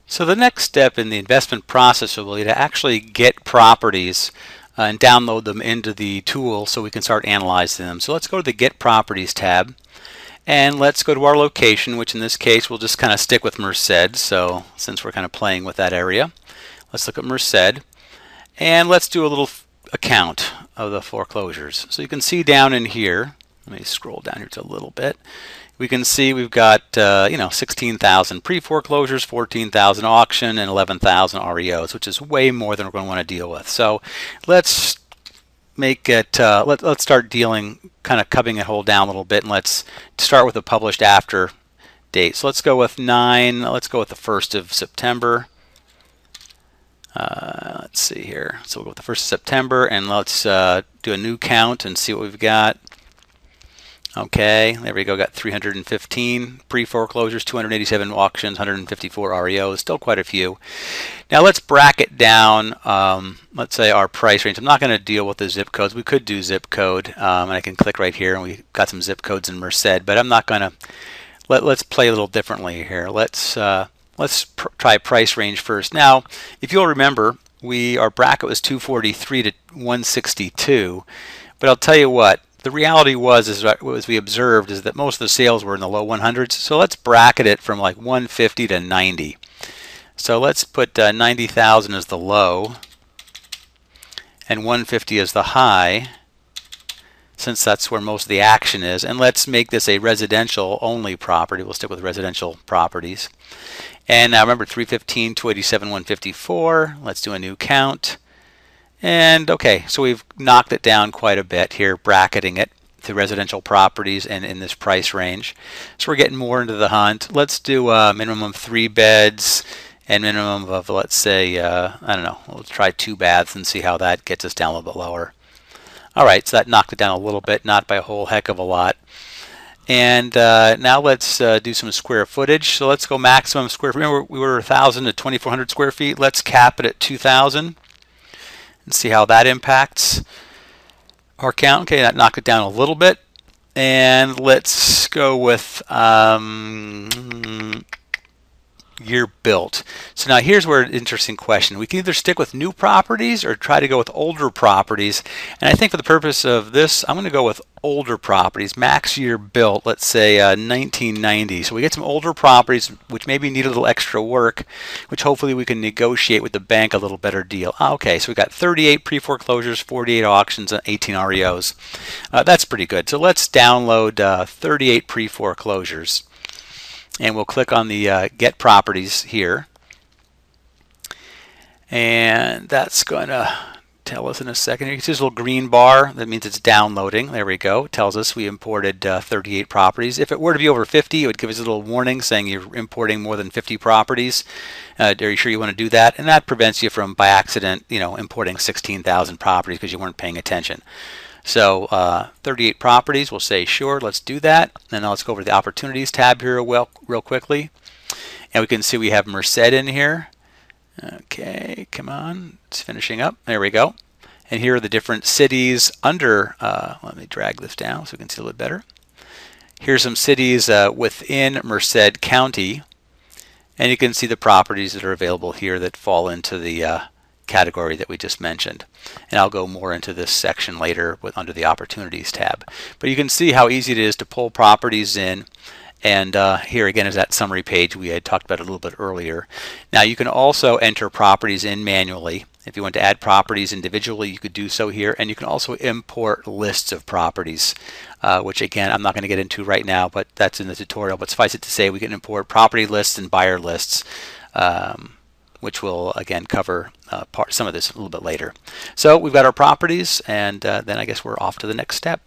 So the next step in the investment process will be to actually get properties and download them into the tool so we can start analyzing them. So let's go to the Get Properties tab and let's go to our location, which in this case we'll just kind of stick with Merced. So since we're kind of playing with that area, let's look at Merced and let's do a little account of the foreclosures. So you can see down in here, let me scroll down here just a little bit. We can see we've got 16,000 pre-foreclosures, 14,000 auction, and 11,000 REOs, which is way more than we're going to want to deal with. So let's make it. Let's start dealing, kind of cupping it whole down a little bit, and let's start with the published after date. So let's go with 9. Let's go with the 1st of September. Let's see here. So we'll go with the 1st of September, and let's do a new count and see what we've got. Okay, there we go, got 315 pre-foreclosures, 287 auctions, 154 REOs, still quite a few. Now let's bracket down, let's say our price range. I'm not going to deal with the zip codes. We could do zip code, and I can click right here, and we got some zip codes in Merced, but I'm not going to, let's play a little differently here. Let's try price range first. Now, if you'll remember, our bracket was 243 to 162, but I'll tell you what, the reality was, as we observed, is that most of the sales were in the low 100s. So let's bracket it from like 150 to 90. So let's put 90,000 as the low and 150 as the high, since that's where most of the action is. And let's make this a residential only property. We'll stick with residential properties. And now remember, 315, 287, 154. Let's do a new count. And okay, so we've knocked it down quite a bit here, bracketing it to residential properties and in this price range. So we're getting more into the hunt. Let's do a minimum of 3 beds and minimum of, let's say, I don't know, we'll try 2 baths and see how that gets us down a little bit lower. All right, so that knocked it down a little bit, not by a whole heck of a lot. And now let's do some square footage. So let's go maximum square feet. Remember, we were 1,000 to 2,400 square feet. Let's cap it at 2,000. And see how that impacts our count. Okay, that knocked it down a little bit. And let's go with year built. So now here's where an interesting question. We can either stick with new properties or try to go with older properties. And I think for the purpose of this, I'm going to go with older properties. Max year built, let's say 1990. So we get some older properties which maybe need a little extra work, which hopefully we can negotiate with the bank a little better deal. Okay, so we got 38 pre-foreclosures, 48 auctions, and 18 REOs. That's pretty good. So let's download 38 pre-foreclosures. And we'll click on the Get Properties here. And that's going to tell us in a second. You can see this little green bar. That means it's downloading. There we go. It tells us we imported 38 properties. If it were to be over 50, it would give us a little warning saying you're importing more than 50 properties. Are you sure you want to do that? And that prevents you from, by accident, importing 16,000 properties because you weren't paying attention. So 38 properties, we'll say sure, let's do that. And now let's go over to the Opportunities tab here real quickly. And we can see we have Merced in here. Okay, come on, it's finishing up. There we go. And here are the different cities under, let me drag this down so we can see a little bit better. Here's some cities within Merced County. And you can see the properties that are available here that fall into the category that we just mentioned. And I'll go more into this section later under the Opportunities tab. But you can see how easy it is to pull properties in. And here again is that summary page we had talked about a little bit earlier. Now you can also enter properties in manually. If you want to add properties individually, you could do so here. And you can also import lists of properties, which again I'm not going to get into right now, but that's in the tutorial. But suffice it to say, we can import property lists and buyer lists, which will again cover some of this a little bit later. So we've got our properties, and then I guess we're off to the next step.